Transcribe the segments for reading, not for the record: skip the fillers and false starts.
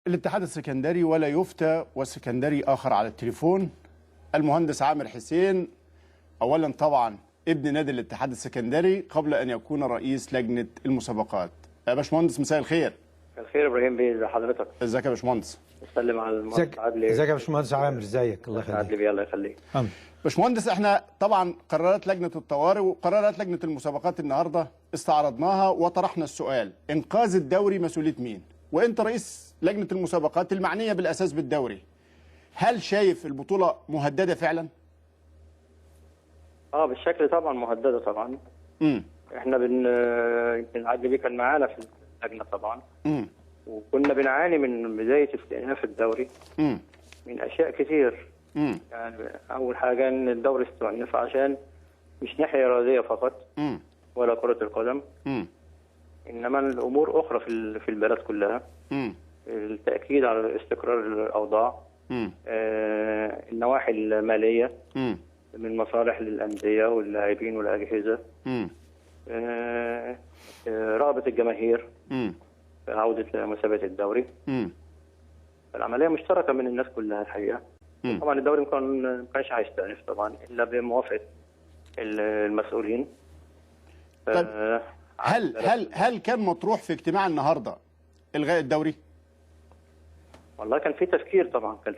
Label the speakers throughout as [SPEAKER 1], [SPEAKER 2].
[SPEAKER 1] الاتحاد السكندري ولا يفتى والسكندري آخر على التليفون. المهندس عامر حسين أولا طبعا ابن نادي الاتحاد السكندري قبل أن يكون رئيس لجنة المسابقات. يا باشمهندس مساء الخير.
[SPEAKER 2] الخير ابراهيم بيه، ازي حضرتك؟
[SPEAKER 1] ازيك يا باشمهندس؟
[SPEAKER 2] بسلم على المهندس عادل.
[SPEAKER 3] ازيك يا باشمهندس عامر؟ ازيك؟ الله يخليك.
[SPEAKER 2] عادل بيه الله يخليك.
[SPEAKER 1] باشمهندس، احنا طبعا قرارات لجنة الطوارئ وقرارات لجنة المسابقات النهارده استعرضناها وطرحنا السؤال: انقاذ الدوري مسؤولية مين؟ وانت رئيس لجنة المسابقات المعنية بالاساس بالدوري، هل شايف البطولة مهددة فعلا؟
[SPEAKER 2] بالشكل طبعا مهدده طبعا. احنا يمكن عادل بيه كان معانا في اللجنه طبعا. وكنا بنعاني من بدايه استئناف الدوري من اشياء كتير. يعني اول حاجه ان الدوري استئنف عشان مش ناحيه رياضيه فقط ولا كره القدم، انما الامور اخرى في البلد كلها. التاكيد على استقرار الاوضاع، النواحي الماليه من مصالح للانديه واللاعبين والاجهزه، رغبه الجماهير في عوده مسابقه الدوري. العمليه مشتركه من الناس كلها الحقيقه. طبعا الدوري ما كانش هيستأنف طبعا الا بموافقه المسؤولين.
[SPEAKER 1] طيب هل كان مطروح في اجتماع النهارده الغاء الدوري؟
[SPEAKER 2] والله كان في تفكير طبعا، كان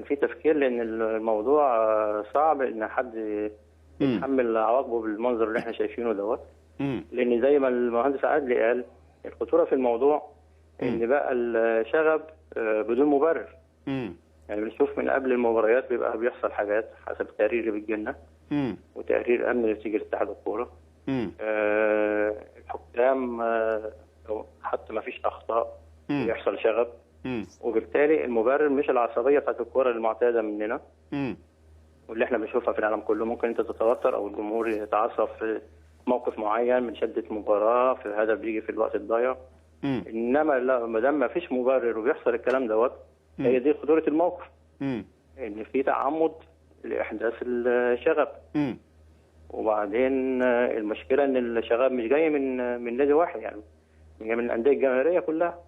[SPEAKER 2] في تفكير لان الموضوع صعب ان حد يتحمل عواقبه بالمنظر اللي احنا شايفينه دوت. لان زي ما المهندس عادل قال، الخطوره في الموضوع ان بقى الشغب بدون مبرر. يعني بنشوف من قبل المباريات بيحصل حاجات حسب التقارير اللي بتجيلنا وتقارير امن اللي بتيجي لاتحاد الكوره. الحكام حتى ما فيش اخطاء بيحصل شغب، وبالتالي المبرر مش العصبيه بتاعت الكوره المعتاده مننا واللي احنا بنشوفها في العالم كله. ممكن انت تتوتر او الجمهور يتعصب في موقف معين من شده مباراه، في هدف بيجي في الوقت الضايع. انما لا، ما دام ما فيش مبرر وبيحصل الكلام دوت، هي دي خطوره الموقف. ان في تعمد لاحداث الشغب. وبعدين المشكله ان الشغب مش جاي من نادي واحد، يعني جاي من الانديه الجماهيريه كلها.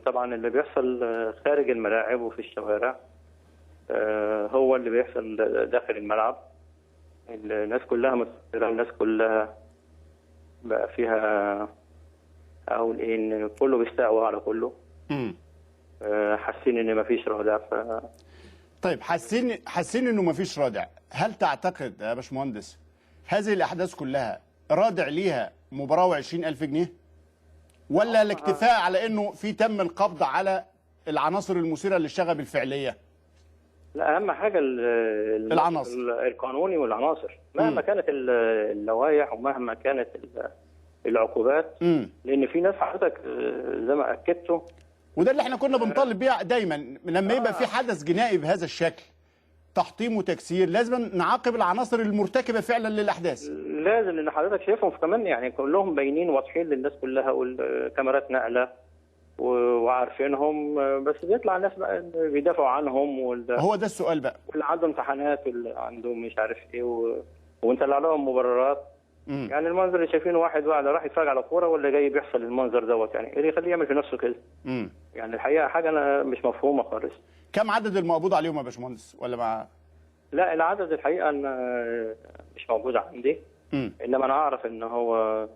[SPEAKER 2] طبعا اللي بيحصل خارج الملاعب وفي الشوارع هو اللي بيحصل داخل الملعب. الناس كلها متأثرة، الناس كلها بقى فيها اقول ايه، ان كله بيستقوى على كله. حاسين ان مفيش رادع.
[SPEAKER 1] طيب حاسين انه مفيش رادع. هل تعتقد يا باشمهندس هذه الاحداث كلها رادع ليها مباراه و20,000 جنيه؟ ولا الاكتفاء على انه تم القبض على العناصر المثيره للشغب الفعليه؟
[SPEAKER 2] لا، اهم حاجه
[SPEAKER 1] العناصر
[SPEAKER 2] القانوني والعناصر، مهما كانت اللوائح ومهما كانت العقوبات. لان في ناس حضرتك زي ما اكدته،
[SPEAKER 1] وده اللي احنا كنا بنطالب بيه دايما لما يبقى في حدث جنائي بهذا الشكل، تحطيم وتكسير، لازم نعاقب العناصر المرتكبه فعلا للاحداث.
[SPEAKER 2] لازم، لان حضرتك شايفهم كمان يعني كلهم باينين واضحين للناس كلها، والكاميرات نقله وعارفينهم، بس بيطلع الناس بقى بيدافعوا عنهم.
[SPEAKER 1] هو ده السؤال بقى،
[SPEAKER 2] واللي عنده امتحانات واللي عنده مش عارف ايه ونطلع لهم مبررات. يعني المنظر اللي شايفينه واحد راح يتفرج على كوره ولا جاي بيحصل المنظر دوت، يعني ايه اللي يخليه يعمل في نفسه كده؟ يعني الحقيقه حاجه انا مش مفهومه خالص.
[SPEAKER 1] كم عدد المقبوض عليهم يا باشمهندس ولا مع؟
[SPEAKER 2] لا، العدد الحقيقه مش موجود عندي. انما انا اعرف ان هو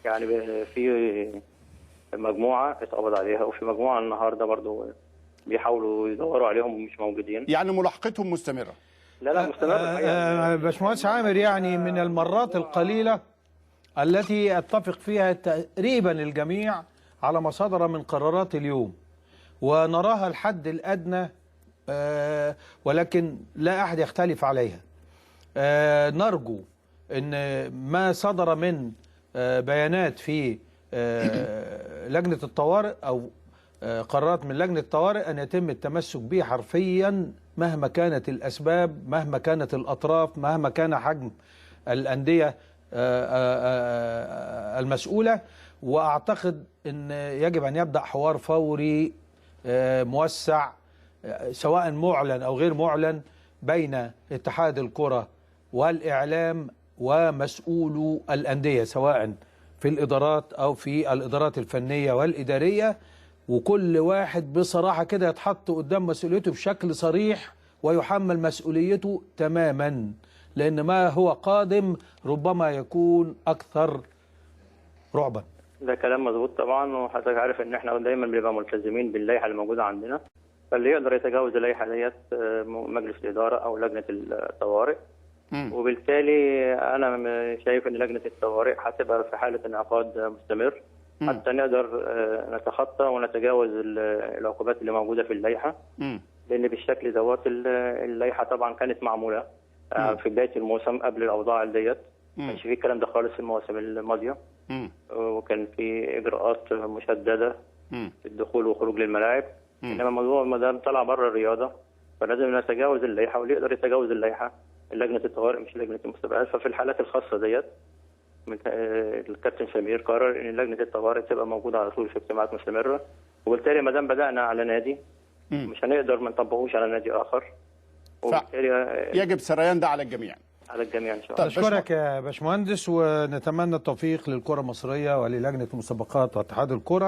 [SPEAKER 2] يعني في مجموعه اتقبض عليها، وفي مجموعه النهارده برضو بيحاولوا يدوروا عليهم ومش موجودين.
[SPEAKER 1] يعني ملاحقتهم مستمره؟
[SPEAKER 2] لا مستمره.
[SPEAKER 3] باشمهندس عامر، يعني من المرات القليله التي اتفق فيها تقريبا الجميع على ما صدر من قرارات اليوم ونراها الحد الادنى، ولكن لا احد يختلف عليها. نرجو ان ما صدر من بيانات في لجنه الطوارئ او قرارات من لجنه الطوارئ ان يتم التمسك به حرفيا، مهما كانت الاسباب، مهما كانت الاطراف، مهما كان حجم الانديه المسؤوله. واعتقد ان يجب ان يبدا حوار فوري موسع، سواء معلن او غير معلن، بين اتحاد الكره والاعلام ومسؤولو الانديه، سواء في الإدارات أو في الإدارات الفنية والإدارية، وكل واحد بصراحة كده يتحط قدام مسؤوليته بشكل صريح ويحمل مسؤوليته تماما، لأن ما هو قادم ربما يكون أكثر رعبا.
[SPEAKER 2] ده كلام مظبوط طبعا، وحضرتك عارف ان احنا دايما بنبقى ملتزمين باللائحه اللي موجوده عندنا، فاللي يقدر يتجاوز اللائحه ديت مجلس الاداره او لجنه الطوارئ. وبالتالي انا شايف ان لجنه الطوارئ هتبقى في حاله انعقاد مستمر حتى نقدر نتخطى ونتجاوز العقوبات اللي موجوده في اللائحه، لان بالشكل دوت اللائحه طبعا كانت معموله في بدايه الموسم قبل الاوضاع ديت، ما كانش في الكلام ده خالص في المواسم الماضيه، وكان في اجراءات مشدده في الدخول والخروج للملاعب. انما الموضوع ما دام طلع بره الرياضه فلازم نتجاوز اللائحه، واللي يقدر يتجاوز اللائحه لجنه الطوارئ مش لجنه المسابقات. ففي الحالات الخاصه ديت الكابتن سمير قرر ان لجنه الطوارئ تبقى موجوده على طول في اجتماعات مستمره، وبالتالي ما دام بدانا على نادي مش هنقدر ما نطبقوش على نادي اخر، وبالتالي
[SPEAKER 1] يجب سريان ده على الجميع.
[SPEAKER 2] على الجميع ان شاء الله.
[SPEAKER 3] أشكرك يا باشمهندس، ونتمنى التوفيق للكرة المصرية وللجنة المسابقات واتحاد الكرة.